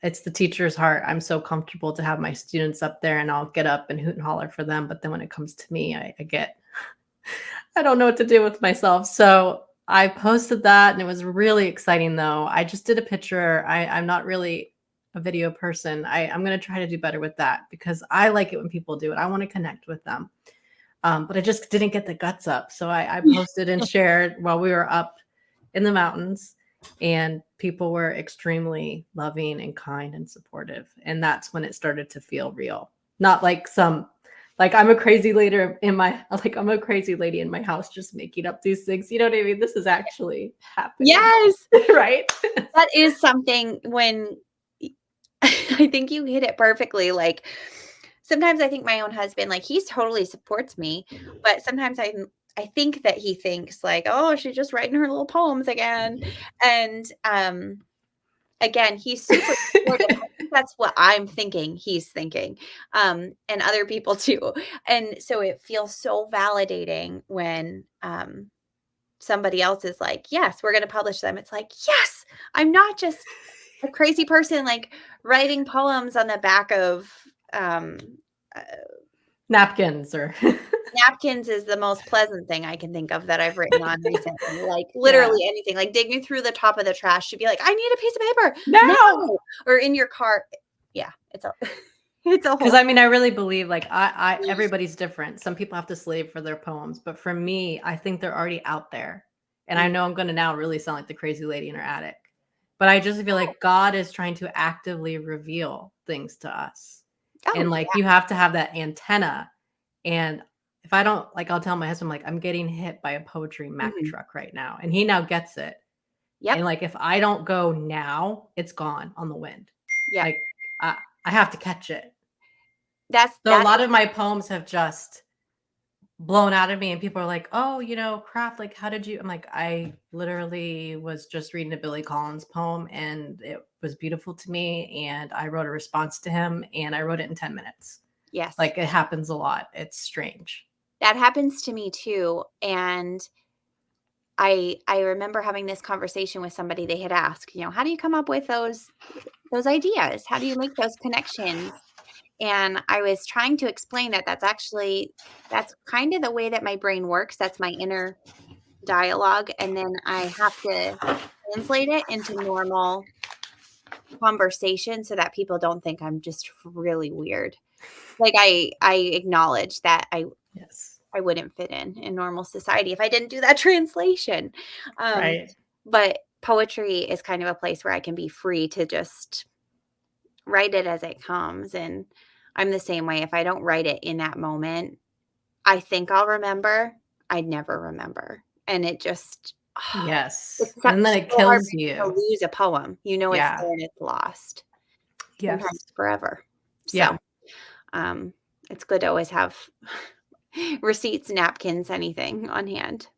B: It's the teacher's heart. I'm so comfortable to have my students up there and I'll get up and hoot and holler for them. But then when it comes to me, I get, I don't know what to do with myself. So I posted that and it was really exciting though. I just did a picture. I'm not really a video person. I'm going to try to do better with that because I like it when people do it. I want to connect with them. But I just didn't get the guts up. So I posted and shared while we were up in the mountains, and people were extremely loving and kind and supportive. And that's when it started to feel real. Not like I'm a crazy lady in my like I'm a crazy lady in my house just making up these things. You know what I mean? This is actually happening.
A: Yes!
B: Right?
A: That is something when y I think you hit it perfectly, like, sometimes I think my own husband, like, he's totally supports me, but sometimes I think that he thinks like, "Oh, she's just writing her little poems again," and, again, he's super supportive. I think that's what I'm thinking he's thinking, and other people too, and so it feels so validating when, somebody else is like, "Yes, we're gonna publish them." It's like, "Yes, I'm not just a crazy person, like, writing poems on the back of, um, uh,
B: Napkins or
A: napkins is the most pleasant thing I can think of that I've written on recently, like,
B: yeah.
A: literally anything, like, digging through the top of the trash to be like, "I need a piece of paper
B: No.
A: now," or in your car. Yeah, it's a it's a
B: Because
A: whole
B: I mean, I really believe like I everybody's different. Some people have to slave for their poems, but for me, I think they're already out there. And I
A: Mm.
B: know I'm gonna now really sound like the crazy lady in her attic. But I just feel like God is trying to actively reveal things to us.
A: Oh,
B: And like you have to have that antenna. And if I don't like I'll tell my husband, like, I'm getting hit by a poetry Mack
A: mhm.
B: truck right now. And he now gets it. And
A: Yep,
B: like if I don't go now, it's gone on the wind.
A: yep.
B: Like I have to catch it. So a
A: That
B: lot
A: is
B: of my poems have just blown out of me and people are like, "Oh, craft, like, how did you?" I'm like, "I literally was just reading a Billy Collins poem and it was beautiful to me and I wrote a response to him and I wrote it in 10 minutes."
A: yes.
B: Like, it happens a lot. It's strange.
A: That happens to me too, and I remember having this conversation with somebody. They had asked, "How do you come up with those ideas? How do you make those connections?" And I was trying to explain that that's kind of the way that my brain works. That's my inner dialogue, and then I have to translate it into normal conversation so that people don't think I'm just really weird. Like, I acknowledge that
B: Yes.
A: I wouldn't fit in normal society if I didn't do that translation. Um,
B: Right.
A: but poetry is kind of a place where I can be free to just write it as it comes, and I'm the same way. If I don't write it in that moment, I think I'll remember, I'd never remember, and it just
B: Yes.
A: it's
B: And then
A: so
B: it
A: hard
B: kills
A: to
B: you.
A: lose a poem. It's
B: Yeah.
A: there and it's lost, sometimes
B: Yes.
A: forever. So,
B: Yeah.
A: um, it's good to always have receipts, napkins, anything on hand.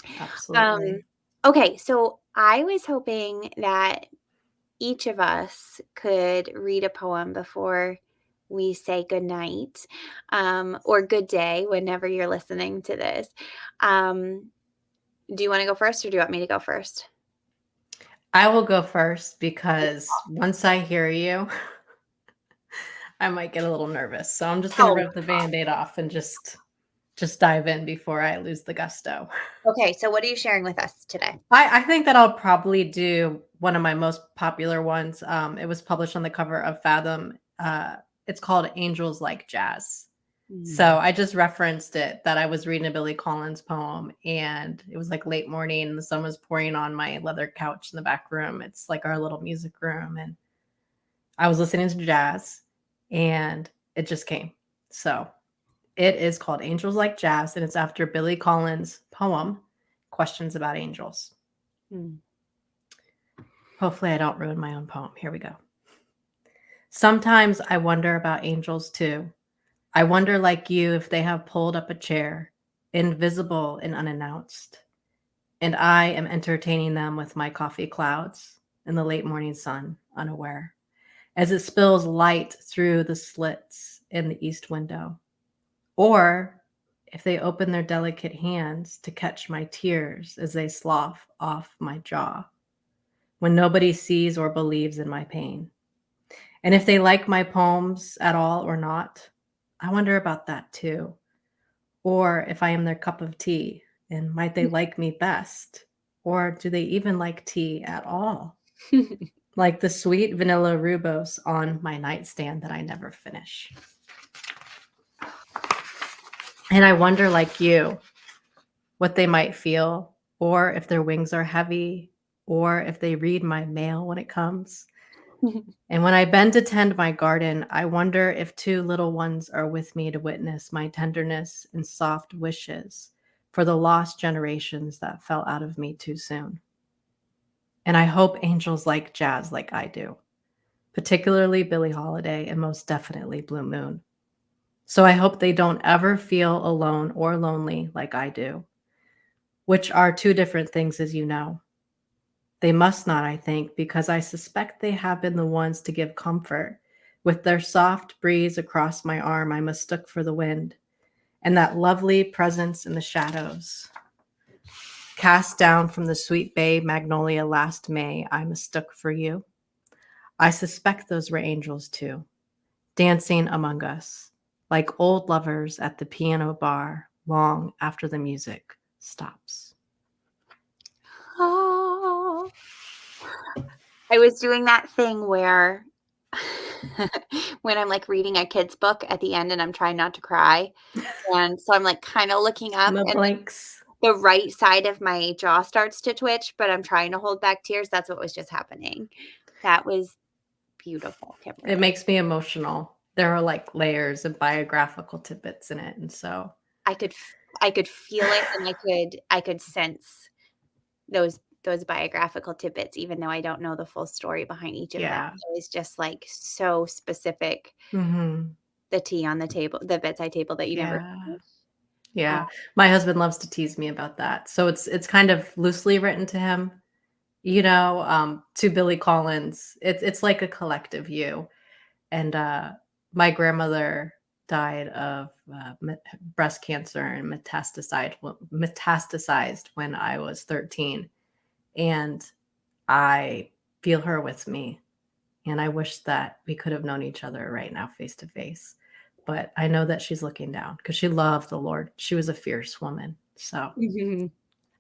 A: Um,
B: Absolutely.
A: okay, so I was hoping that each of us could read a poem before we say goodnight, or good day whenever you're listening to this. Um, do you want to go first or do you want me to go first?
B: I will go first because once I hear you, I might get a little nervous. So I'm just gonna
A: Oh,
B: rip the Band-Aid off and just dive in before I lose the gusto.
A: okay. So, what are you sharing with us today?
B: I think that I'll probably do one of my most popular ones. It was published on the cover of Fathom. It's called Angels Like Jazz. So I just referenced it that I was reading a Billy Collins poem, and it was like late morning and the sun was pouring on my leather couch in the back room. It's like our little music room. And I was listening to jazz and it just came. So it is called Angels Like Jazz, and it's after Billy Collins' poem, Questions About Angels.
A: Mm.
B: Hopefully I don't ruin my own poem. Here we go. Sometimes I wonder about angels too. I wonder, like you, if they have pulled up a chair, invisible and unannounced, and I am entertaining them with my coffee clouds in the late morning sun, unaware, as it spills light through the slits in the east window. Or if they open their delicate hands to catch my tears as they slough off my jaw, when nobody sees or believes in my pain. And if they like my poems at all or not, I wonder about that too. Or if I am their cup of tea, and might they like me best? Or do they even like tea at all? Like the sweet vanilla rooibos on my nightstand that I never finish. And I wonder, like you, what they might feel, or if their wings are heavy, or if they read my mail when it comes. And when I bend to tend my garden, I wonder if two little ones are with me to witness my tenderness and soft wishes for the lost generations that fell out of me too soon. And I hope angels like jazz like I do, particularly Billie Holiday and most definitely Blue Moon. So I hope they don't ever feel alone or lonely like I do, which are two different things, as you know. They must not, I think, because I suspect they have been the ones to give comfort. With their soft breeze across my arm, I mistook for the wind, and that lovely presence in the shadows. Cast down from the sweet bay magnolia last May, I mistook for you. I suspect those were angels too, dancing among us, like old lovers at the piano bar, long after the music stops.
A: Oh. I was doing that thing where when I'm like reading a kid's book at the end and I'm trying not to cry. And so I'm like kind of looking up
B: No
A: and
B: blanks.
A: the right side of my jaw starts to twitch, but I'm trying to hold back tears. That's what was just happening. That was beautiful,
B: It
A: Kimberly.
B: makes me emotional. There are like layers and biographical tidbits in it, and so
A: I could feel it and I could sense those biographical tidbits even though I don't know the full story behind each of them.
B: yeah.
A: It was just like so specific,
B: Mhm.
A: the tea on the table, the bedside table that you never
B: Yeah.
A: finish. Uh,
B: Yeah. My husband loves to tease me about that. So it's kind of loosely written to him, to Billy Collins. It's like a collective you. And my grandmother died of breast cancer and metastasized when I was 13. And I feel her with me. And I wish that we could have known each other right now face to face. But I know that she's looking down because she loved the Lord. She was a fierce woman. So,
A: mhm.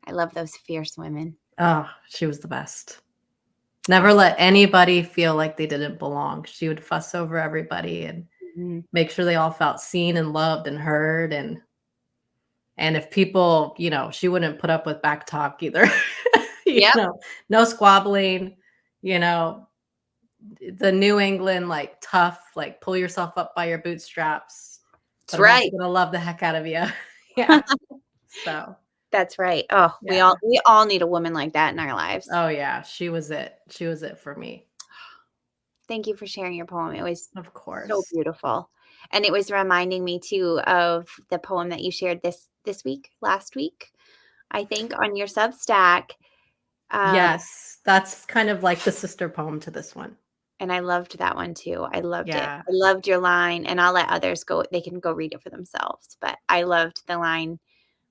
A: I love those fierce women.
B: oh, she was the best.
A: I
B: Never let anybody feel like they didn't belong. She would fuss over everybody and
A: mhm.
B: make sure they all felt seen and loved and heard. And if people, she wouldn't put up with back talk either.
A: Yep,
B: No squabbling, you know, the New England, like, tough, like, pull yourself up by your bootstraps,
A: that's
B: but I'm also
A: right.
B: gonna love the heck out of you. Yeah. So,
A: That's right. Oh, we all
B: yeah.
A: we all need a woman like that in our lives.
B: Oh, yeah, she was it. She was it for me.
A: Thank you for sharing your poem. It was
B: Of
A: so
B: course.
A: beautiful. And it was reminding me too of the poem that you shared this week, last week, I think, on your Substack. Um,
B: Yes, that's kind of like the sister poem to this one.
A: and I loved that one too. I loved it.
B: Yeah.
A: I loved your line, and I'll let others go. They can go read it for themselves. But I loved the line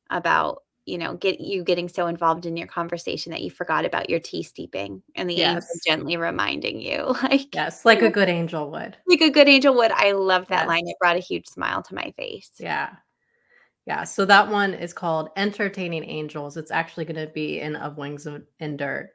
A: about, getting so involved in your conversation that you forgot about your tea steeping and the angel
B: Yes.
A: gently reminding you, like
B: Yes, like a good angel would.
A: like a good angel would. I love that
B: Yes.
A: line. It brought a huge smile to my face.
B: Yeah. Yeah, so that one is called Entertaining Angels. It's actually gonna be in Of Wings and Dirt,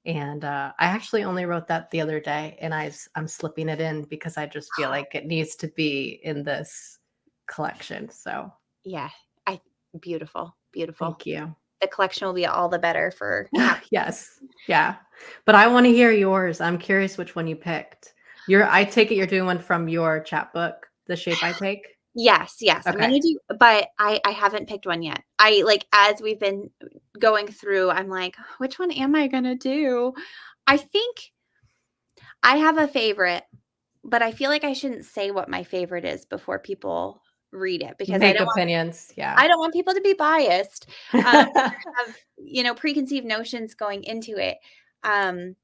B: and, I actually only wrote that the other day, and I'm slipping it in because I just feel like it needs to be in this, collection. So
A: Yeah. I Beautiful, beautiful.
B: thank you.
A: The collection will be all the better for having.
B: Yes. Yeah. But I want to hear yours. I'm curious which one you picked. I take it you're doing one from your chapbook, The Shape I Take?
A: Yes, yes. I'm
B: Okay.
A: gonna do, but I haven't picked one yet. I like, as we've been going through, I'm like, which one am I gonna do? I think I have a favorite, but I feel like I shouldn't say what my favorite is before people read it because
B: Make opinions. Yeah.
A: I don't want people to be biased, or have, preconceived notions going into it. Um,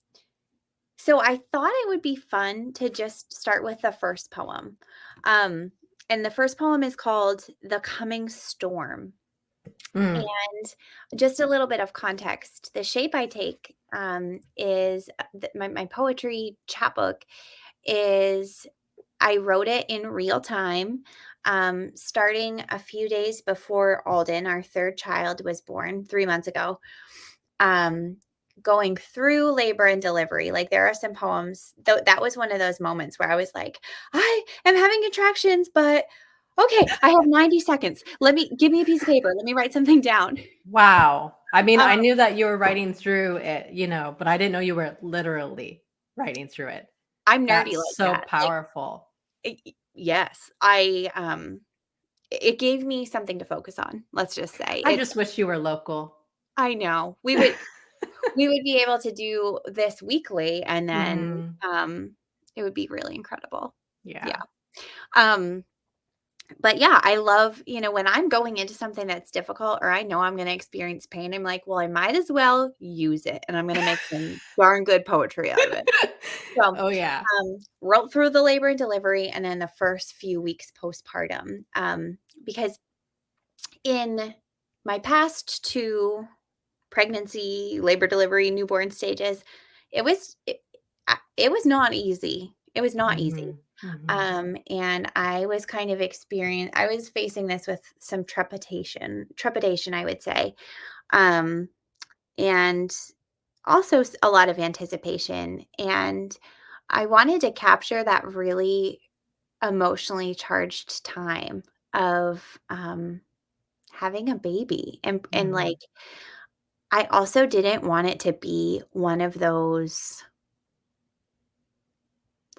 A: so I thought it would be fun to just start with the first poem. Um, and the first poem is called The Coming Storm.
B: Mm,
A: And just a little bit of context, the shape I take is my poetry chapbook is I wrote it in real time, starting a few days before Alden, our third child, was born 3 months ago. Um, Going through labor and delivery, like there are some poems. That was one of those moments where I was like, I am having contractions, but okay, I have 90 seconds. Give me a piece of paper. Let me write something down.
B: wow. I mean,
A: Um,
B: I knew that you were writing through it, but I didn't know you were literally writing through it.
A: I'm nerdy
B: That's
A: like
B: so
A: that. Like,
B: powerful.
A: yes, it gave me something to focus on. Let's just say
B: I
A: it.
B: just wish you were local.
A: I know we would be able to do this weekly, and then
B: Mhm.
A: it would be really incredible. Yeah.
B: Yeah.
A: Um, but yeah, I love, when I'm going into something that's difficult or I know I'm going to experience pain, I'm like, well, I might as well use it, and I'm going to make some darn good poetry out of it. So,
B: Oh, yeah.
A: wrote through the labor and delivery and then the first few weeks postpartum, because in my past two pregnancy, labor, delivery, newborn stages, it was it was not easy. It was not easy.
B: Mhm. Mhm.
A: And I was kind of I was facing this with some trepidation, I would say. Um, and also a lot of anticipation. And I wanted to capture that really emotionally charged time of having a baby. And
B: Mhm.
A: like, I also didn't want it to be one of those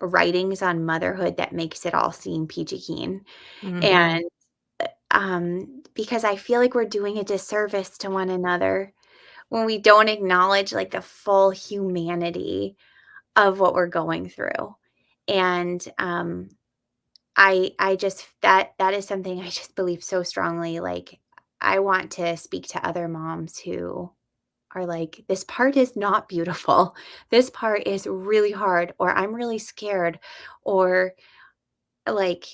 A: writings on motherhood that makes it all seem peachy keen.
B: Mhm.
A: And because I feel like we're doing a disservice to one another when we don't acknowledge like the full humanity of what we're going through. And I just that is something I just believe so strongly. Like, I want to speak to other moms who are like, this part is not beautiful. This part is really hard, or I'm really scared, or like,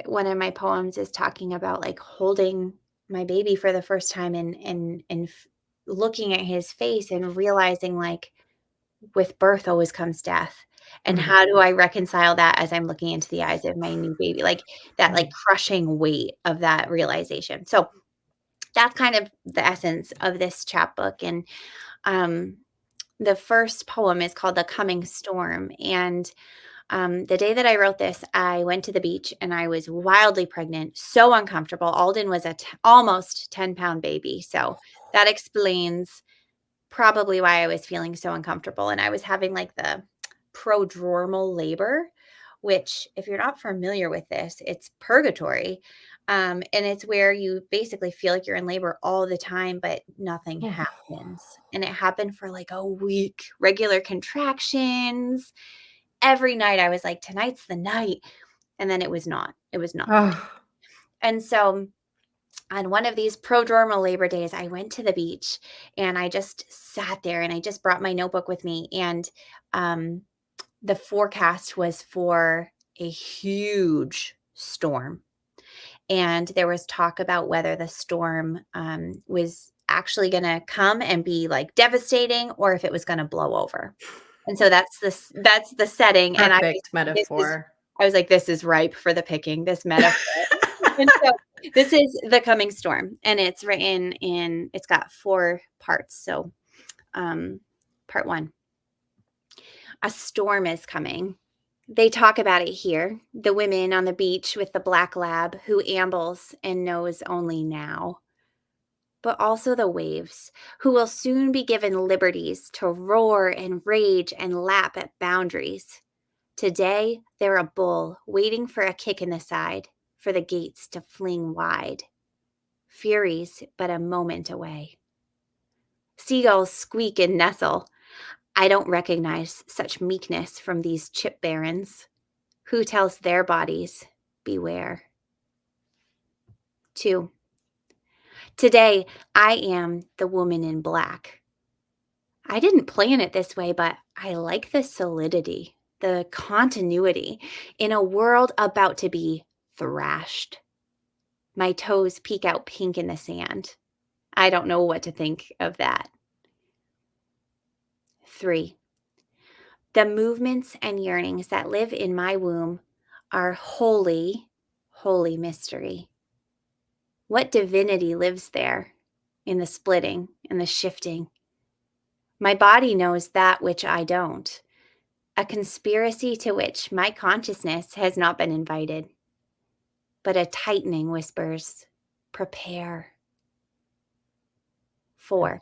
A: one of my poems is talking about like holding my baby for the first time, and looking at his face and realizing like with birth always comes death. And
B: Mhm.
A: how do I reconcile that as I'm looking into the eyes of my new baby? Like that, like
B: Mhm.
A: crushing weight of that realization. So that's kind of the essence of this chapbook. And um, the first poem is called The Coming Storm. And the day that I wrote this, I went to the beach and I was wildly pregnant, so uncomfortable. Alden was a almost 10-pound baby. So that explains probably why I was feeling so uncomfortable, and I was having, like, the prodromal labor, which, if you're not familiar with this, it's purgatory, and it's where you basically feel like you're in labor all the time, but nothing
B: Oof.
A: happens, and it happened for, like, a week, regular contractions. Every night I was like, "Tonight's the night," and then it was not the night,
B: Oh.
A: and so on one of these prodromal labor days, I went to the beach and I just sat there and I just brought my notebook with me. And um, the forecast was for a huge storm. And there was talk about whether the storm was actually going to come and be like devastating, or if it was going to blow over. And so that's the setting. And
B: Perfect
A: this is
B: metaphor.
A: I was like, this is ripe for the picking, this metaphor. And so this is The Coming Storm, and it's got 4 parts. So, part 1, a storm is coming. They talk about it here, the women on the beach with the black lab who ambles and knows only now, but also the waves who will soon be given liberties to roar and rage and lap at boundaries. Today, they're a bull waiting for a kick in the side, for the gates to fling wide. Furies but a moment away. Seagulls squeak and nestle. I don't recognize such meekness from these chip barons. Who tells their bodies, beware? 2. Today, I am the woman in black. I didn't plan it this way, but I like the solidity, the continuity in a world about to be thrashed. My toes peek out pink in the sand. I don't know what to think of that. 3. The movements and yearnings that live in my womb are holy, holy mystery. What divinity lives there in the splitting and the shifting? My body knows that which I don't, a conspiracy to which my consciousness has not been invited. But a tightening whispers, prepare. 4.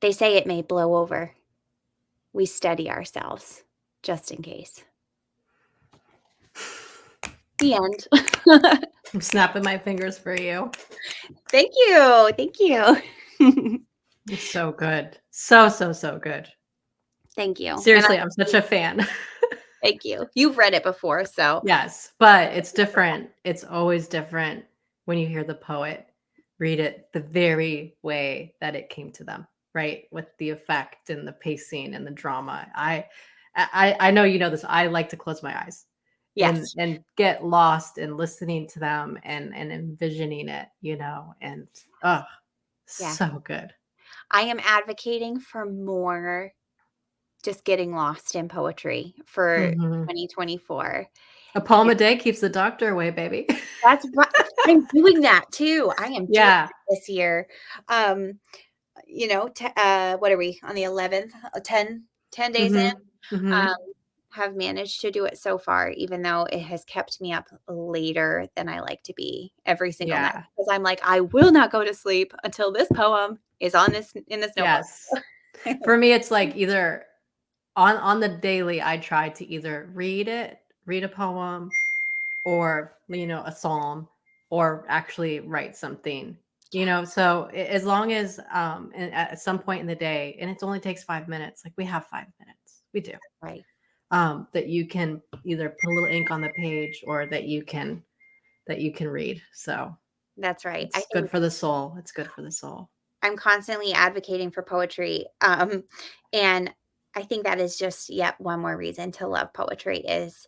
A: They say it may blow over. We steady ourselves, just in case. The end.
B: I'm snapping my fingers for you.
A: Thank you. Thank you.
B: It's so good. So, so, so good.
A: Thank you. And
B: Seriously, I'm such a fan.
A: thank you. You've read it before, so
B: Yes, but it's different. It's always different when you hear the poet read it the very way that it came to them, right? With the effect and the pacing and the drama. I know you know this. I like to close my eyes
A: yes.
B: and get lost in listening to them and envisioning it, and oh,
A: Yeah.
B: so good.
A: I am advocating for more just getting lost in poetry for
B: Mhm.
A: 2024.
B: A poem a day keeps the doctor away, baby.
A: That's what I'm doing that too. I am doing
B: Yeah.
A: that this year. Um, what are we on the 11th? 10 days in.
B: Mhm.
A: Um,
B: Mhm.
A: have managed to do it so far, even though it has kept me up later than I like to be every single night.
B: Yeah.
A: Because I'm like, I will not go to sleep until this poem is on this in this notebook.
B: Yes. For me, it's like either on the daily, I try to either read a poem or, a psalm or actually write something, so as long as, at some point in the day, and it only takes 5 minutes, like we have 5 minutes, we do,
A: Right.
B: that you can either put a little ink on the page or that you can read. So
A: That's right. I
B: it's good
A: think
B: for the soul. It's good for the soul.
A: I'm constantly advocating for poetry. And I think that is just yet one more reason to love poetry is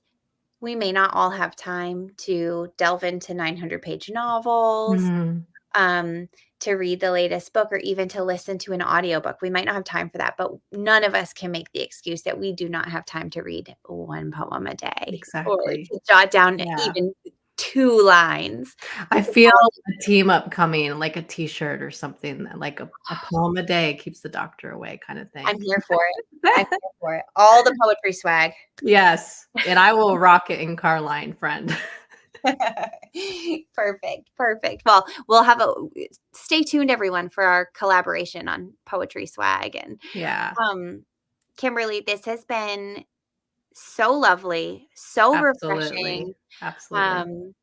A: we may not all have time to delve into 900-page novels,
B: Mhm.
A: um, to read the latest book, or even to listen to an audiobook. We might not have time for that, but none of us can make the excuse that we do not have time to read one poem a day or
B: Exactly.
A: to jot down
B: Yeah.
A: even 2 lines.
B: I
A: Because
B: feel
A: all
B: a team up coming, like a T-shirt or something, like a poem a day keeps the doctor away kinda
A: I'm
B: thing.
A: here for it. I'm here for it. All the poetry swag.
B: Yes, and I will rock it in Carline, friend.
A: Perfect, perfect. Well, we'll have a stay tuned everyone for our collaboration on poetry swag and,
B: Yeah,
A: um, Kimberly, this has been so lovely, so refreshing,
B: absolutely, absolutely.
A: um,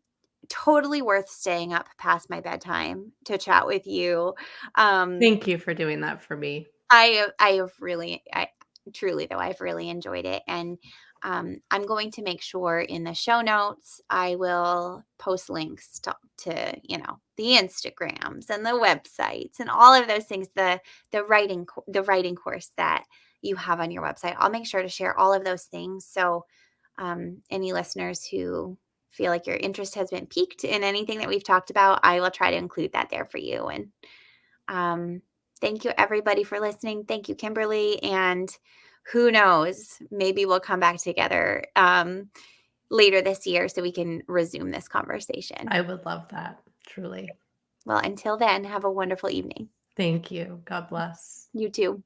A: totally worth staying up past my bedtime to chat with you. Um,
B: Thank you for doing that for me.
A: I truly though, I've really enjoyed it, and, I'm going to make sure in the show notes, I will post links to the Instagrams and the websites and all of those things, the writing course that you have on your website. I'll make sure to share all of those things, so, any listeners who feel like your interest has been piqued in anything that we've talked about, I will try to include that there for you, and um, thank you everybody for listening. Thank you, Kimberly. And who knows, maybe we'll come back together later this year so we can resume this conversation.
B: I would love that, truly.
A: Well, until then, have a wonderful evening.
B: Thank you. God bless.
A: You too.